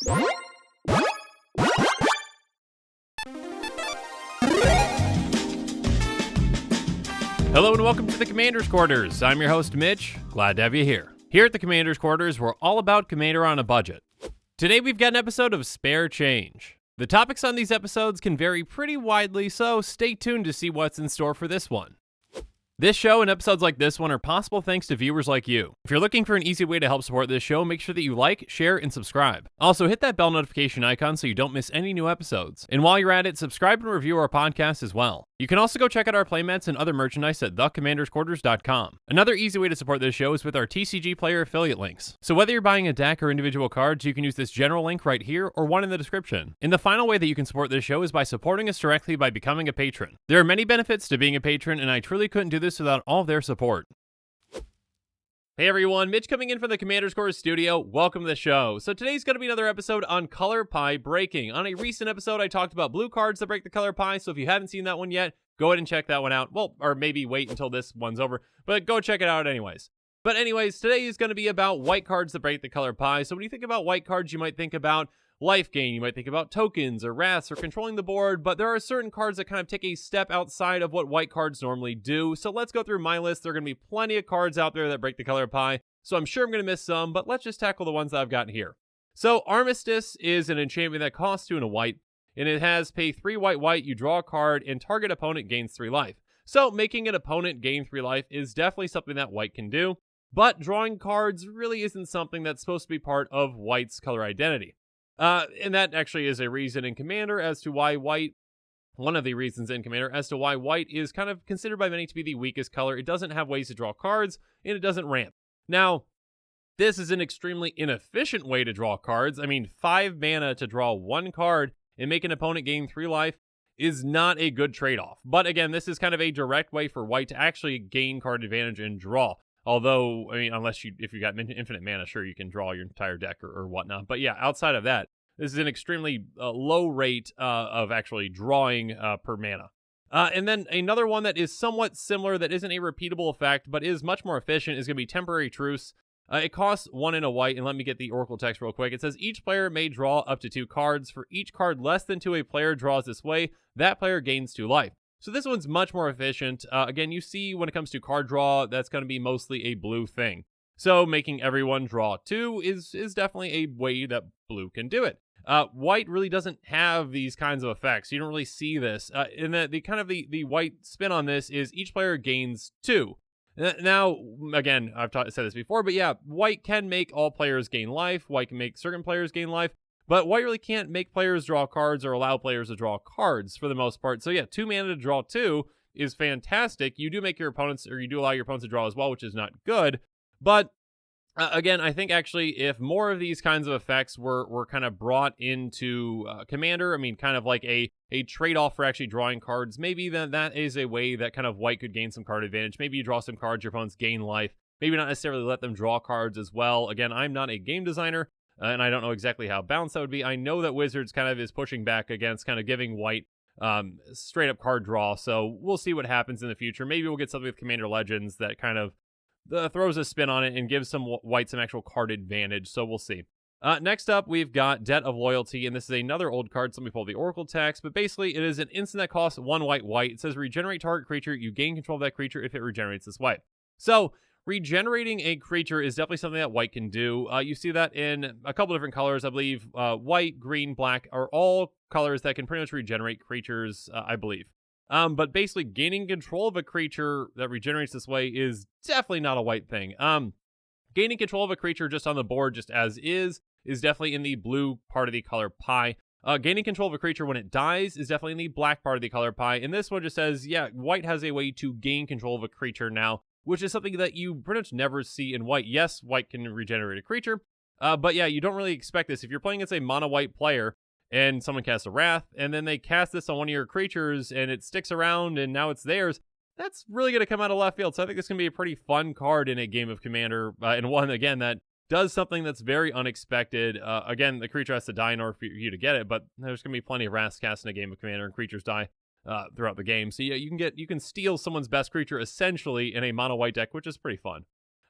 Hello and welcome to the Commander's Quarters. I'm your host, Mitch. Glad to have you here. Here at the Commander's Quarters, we're all about Commander on a budget. Today we've got an episode of Spare Change. The topics on these episodes can vary pretty widely, so stay tuned to see what's in store for this one. This show and episodes like this one are possible thanks to viewers like you. If you're looking for an easy way to help support this show, make sure that you like, share, and subscribe. Also, hit that bell notification icon so you don't miss any new episodes. And while you're at it, subscribe and review our podcast as well. You can also go check out our playmats and other merchandise at thecommandersquarters.com. Another easy way to support this show is with our TCG player affiliate links. So whether you're buying a deck or individual cards, you can use this general link right here or one in the description. And the final way that you can support this show is by supporting us directly by becoming a patron. There are many benefits to being a patron, and I truly couldn't do this without all of their support. Hey everyone, Mitch coming in from the Commander's Quarters studio. Welcome to the show. So today's going to be another episode on color pie breaking. On a recent episode, I talked about blue cards that break the color pie, so if you haven't seen that one yet, go ahead and check that one out. Well, or maybe wait until this one's over, but go check it out anyways. But anyways, today is going to be about white cards that break the color pie. So when you think about white cards, you might think about life gain, you might think about tokens or wraths or controlling the board, but there are certain cards that kind of take a step outside of what white cards normally do. So let's go through my list. There are going to be plenty of cards out there that break the color pie, so I'm sure I'm going to miss some, but let's just tackle the ones that I've got here. So Armistice is an enchantment that costs 2 and a white, and it has pay 3 white, you draw a card, and target opponent gains 3 life. So making an opponent gain 3 life is definitely something that white can do, but drawing cards really isn't something that's supposed to be part of white's color identity. And that actually is a reason in Commander as to why white, one of the reasons in Commander as to why white is kind of considered by many to be the weakest color. It doesn't have ways to draw cards, and it doesn't ramp. Now, this is an extremely inefficient way to draw cards. I mean, 5 mana to draw 1 card and make an opponent gain 3 life is not a good trade-off. But again, this is kind of a direct way for white to actually gain card advantage and draw. Although, I mean, if you got infinite mana, sure, you can draw your entire deck or whatnot. But yeah, outside of that, this is an extremely low rate of actually drawing per mana. And then another one that is somewhat similar, that isn't a repeatable effect, but is much more efficient, is going to be Temporary Truce. It costs 1 and a white, and let me get the Oracle text real quick. It says, each player may draw up to 2 cards. For each card less than 2 a player draws this way, that player gains 2 life. So this one's much more efficient. Again, you see when it comes to card draw, that's going to be mostly a blue thing. So making everyone draw 2 is definitely a way that blue can do it. White really doesn't have these kinds of effects. You don't really see this. And the white spin on this is each player gains 2. Now, again, I've said this before, but yeah, white can make all players gain life. White can make certain players gain life. But white really can't make players draw cards or allow players to draw cards for the most part. So yeah, 2 mana to draw 2 is fantastic. You do make your opponents, or you do allow your opponents to draw as well, which is not good. But again, I think actually if more of these kinds of effects were kind of brought into Commander, I mean, kind of like a trade-off for actually drawing cards, maybe then that is a way that kind of white could gain some card advantage. Maybe you draw some cards, your opponents gain life. Maybe not necessarily let them draw cards as well. Again, I'm not a game designer, and I don't know exactly how balanced that would be. I know that Wizards kind of is pushing back against kind of giving white straight up card draw, so we'll see what happens in the future. Maybe we'll get something with Commander Legends that kind of throws a spin on it and gives some white some actual card advantage, so we'll see. Next up, we've got Debt of Loyalty, and this is another old card, so let me pull the Oracle text, but basically it is an instant that costs 1 white. It says regenerate target creature, you gain control of that creature if it regenerates this way. So regenerating a creature is definitely something that white can do. You see that in a couple different colors, I believe. White, green, black are all colors that can pretty much regenerate creatures, I believe. But basically gaining control of a creature that regenerates this way is definitely not a white thing. Gaining control of a creature just on the board, just as is definitely in the blue part of the color pie. Gaining control of a creature when it dies is definitely in the black part of the color pie. And this one just says, yeah, white has a way to gain control of a creature now, which is something that you pretty much never see in white. Yes, white can regenerate a creature, but yeah, you don't really expect this. If you're playing against a mono-white player and someone casts a Wrath, and then they cast this on one of your creatures, and it sticks around, and now it's theirs, that's really going to come out of left field. So I think this can be a pretty fun card in a game of Commander, and one, again, that does something that's very unexpected. Again, the creature has to die in order for you to get it, but there's going to be plenty of Wraths cast in a game of Commander, and creatures die throughout the game. So yeah, you can steal someone's best creature essentially in a mono white deck, which is pretty fun.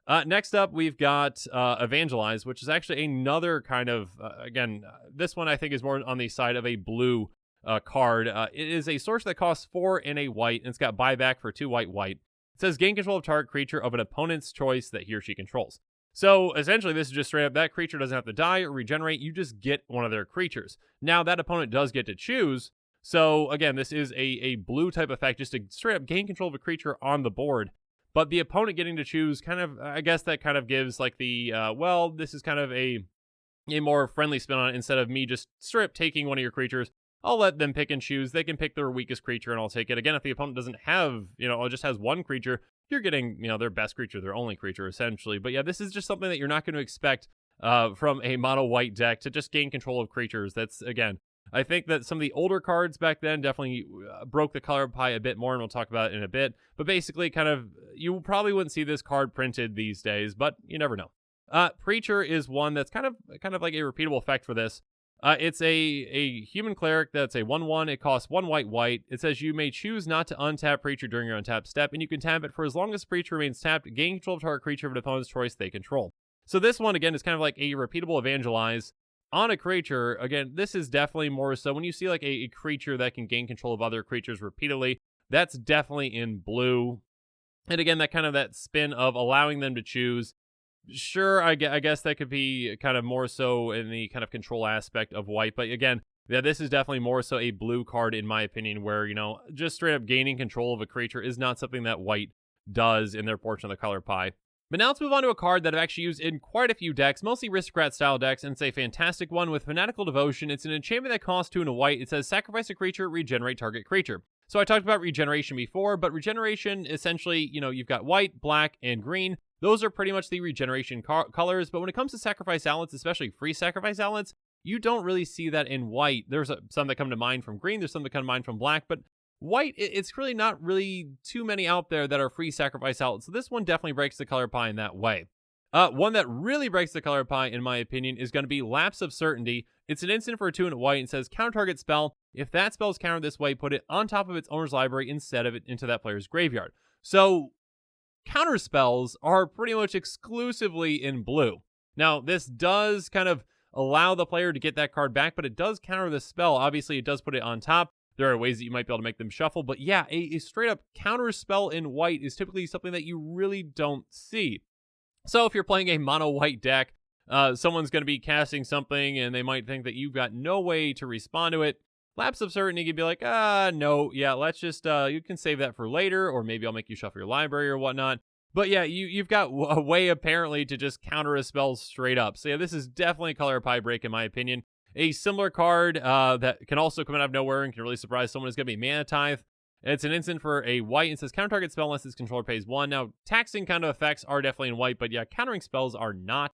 Next up, we've got Evangelize, which is actually another kind of, this one I think is more on the side of a blue card. It is a sorcerer that costs 4 and a white, and it's got buyback for 2 white, white. It says gain control of target creature of an opponent's choice that he or she controls. So essentially, this is just straight up, that creature doesn't have to die or regenerate, you just get one of their creatures. Now, that opponent does get to choose, so again, this is a blue type effect, just to straight up gain control of a creature on the board. But the opponent getting to choose kind of, I guess that kind of gives like the, well, this is kind of a more friendly spin on it. Instead of me just straight up taking one of your creatures, I'll let them pick and choose. They can pick their weakest creature and I'll take it. Again, if the opponent doesn't have, or just has one creature, you're getting, their best creature, their only creature, essentially. But yeah, this is just something that you're not going to expect from a mono white deck, to just gain control of creatures. That's, again, I think that some of the older cards back then definitely broke the color pie a bit more, and we'll talk about it in a bit. But basically, kind of, you probably wouldn't see this card printed these days, but you never know. Preacher is one that's kind of like a repeatable effect for this. It's a human cleric that's a 1/1. It costs 1 white, white. It says you may choose not to untap Preacher during your untap step, and you can tap it for as long as Preacher remains tapped. Gain control of target creature of an opponent's choice they control. So this one, again, is kind of like a repeatable Evangelize on a creature. Again, this is definitely more so when you see like a creature that can gain control of other creatures repeatedly, that's definitely in blue. And again, that kind of that spin of allowing them to choose. Sure, I guess that could be kind of more so in the kind of control aspect of white. But again, yeah, this is definitely more so a blue card in my opinion, where, just straight up gaining control of a creature is not something that white does in their portion of the color pie. But now let's move on to a card that I've actually used in quite a few decks, mostly Aristocrat-style decks, and it's a fantastic one with Fanatical Devotion. It's an enchantment that costs 2 and a white. It says sacrifice a creature, regenerate target creature. So I talked about regeneration before, but regeneration, essentially, you've got white, black, and green. Those are pretty much the regeneration colors, but when it comes to sacrifice outlets, especially free sacrifice outlets, you don't really see that in white. There's some that come to mind from green, there's some that come to mind from black, but white, it's really not really too many out there that are free sacrifice outlets. So this one definitely breaks the color pie in that way. One that really breaks the color pie, in my opinion, is going to be Lapse of Certainty. It's an instant for a 2 and a white, and says counter target spell. If that spell is countered this way, put it on top of its owner's library instead of it into that player's graveyard. So counter spells are pretty much exclusively in blue. Now, this does kind of allow the player to get that card back, but it does counter the spell. Obviously, it does put it on top. There are ways that you might be able to make them shuffle, but yeah, a straight up counter spell in white is typically something that you really don't see. So if you're playing a mono white deck, someone's going to be casting something and they might think that you've got no way to respond to it. Lapse of Certainty, you could be like, no, yeah, let's just, you can save that for later, or maybe I'll make you shuffle your library or whatnot. But yeah, you've got a way apparently to just counter a spell straight up. So yeah, this is definitely a color pie break in my opinion. A similar card that can also come out of nowhere and can really surprise someone is going to be Mana Tithe. It's an instant for a white. It says counter target spell unless its controller pays 1. Now, taxing kind of effects are definitely in white, but yeah, countering spells are not.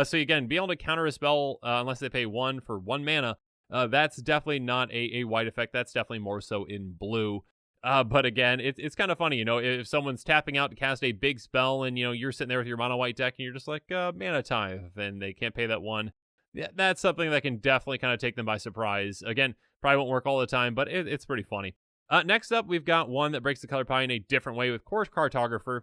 So again, being able to counter a spell unless they pay 1 for 1 mana, that's definitely not a white effect. That's definitely more so in blue. But again, it's kind of funny, if someone's tapping out to cast a big spell and, you're sitting there with your mono white deck and you're just like, Mana Tithe, and they can't pay that 1. Yeah, that's something that can definitely kind of take them by surprise. Again, probably won't work all the time, but it's pretty funny. Next up, we've got one that breaks the color pie in a different way with Course Cartographer.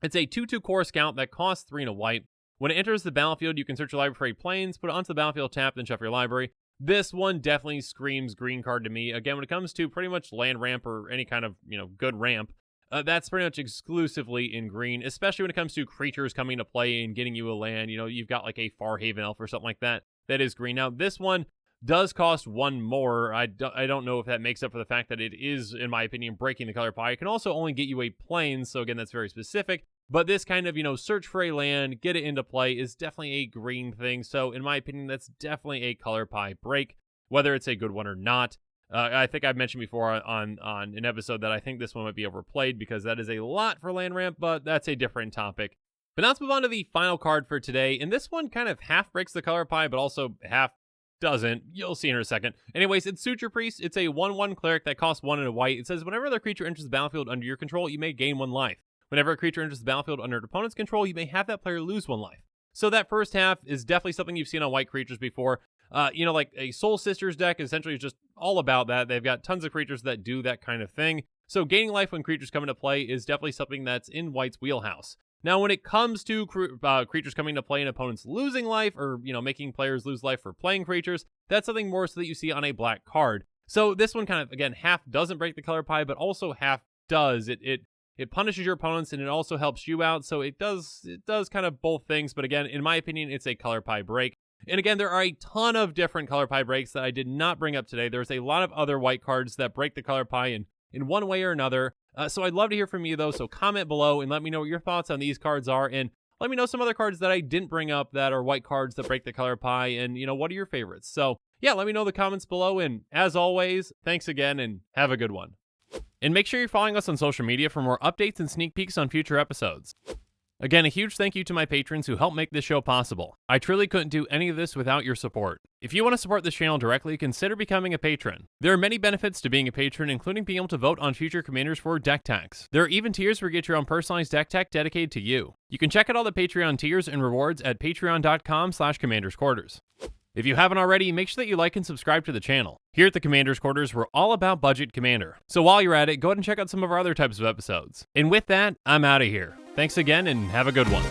It's a 2/2 Core Scout that costs 3 and a white. When it enters the battlefield, you can search your library for 8 planes, put it onto the battlefield, tap, then shuffle your library. This one definitely screams green card to me. Again, when it comes to pretty much land ramp or any kind of, good ramp, that's pretty much exclusively in green, especially when it comes to creatures coming to play and getting you a land. You've got like a Farhaven Elf or something like that. That is green. Now, this one does cost 1 more. I don't know if that makes up for the fact that it is, in my opinion, breaking the color pie. It can also only get you a plane, so again, that's very specific. But this kind of, search for a land, get it into play is definitely a green thing. So in my opinion, that's definitely a color pie break, whether it's a good one or not. I think I've mentioned before on an episode that I think this one might be overplayed because that is a lot for land ramp, but that's a different topic. But now let's move on to the final card for today. And this one kind of half breaks the color pie, but also half doesn't. You'll see in a second. Anyways, it's Suture Priest. It's a 1/1 cleric that costs 1 and a white. It says whenever other creature enters the battlefield under your control, you may gain 1 life. Whenever a creature enters the battlefield under an opponent's control, you may have that player lose 1 life. So that first half is definitely something you've seen on white creatures before. Like a Soul Sisters deck essentially is just all about that. They've got tons of creatures that do that kind of thing. So gaining life when creatures come into play is definitely something that's in white's wheelhouse. Now, when it comes to creatures coming to play and opponents losing life, or, making players lose life for playing creatures, that's something more so that you see on a black card. So this one kind of, again, half doesn't break the color pie, but also half does. It punishes your opponents and it also helps you out. So it does kind of both things. But again, in my opinion, it's a color pie break. And again, there are a ton of different color pie breaks that I did not bring up today. There's a lot of other white cards that break the color pie in one way or another. So I'd love to hear from you, though. So comment below and let me know what your thoughts on these cards are. And let me know some other cards that I didn't bring up that are white cards that break the color pie. And, what are your favorites? So, yeah, let me know in the comments below. And as always, thanks again and have a good one. And make sure you're following us on social media for more updates and sneak peeks on future episodes. Again, a huge thank you to my patrons who help make this show possible. I truly couldn't do any of this without your support. If you want to support this channel directly, consider becoming a patron. There are many benefits to being a patron, including being able to vote on future commanders for deck techs. There are even tiers where you get your own personalized deck tech dedicated to you. You can check out all the Patreon tiers and rewards at patreon.com/commandersquarters. If you haven't already, make sure that you like and subscribe to the channel. Here at the Commander's Quarters, we're all about budget commander. So while you're at it, go ahead and check out some of our other types of episodes. And with that, I'm out of here. Thanks again and have a good one.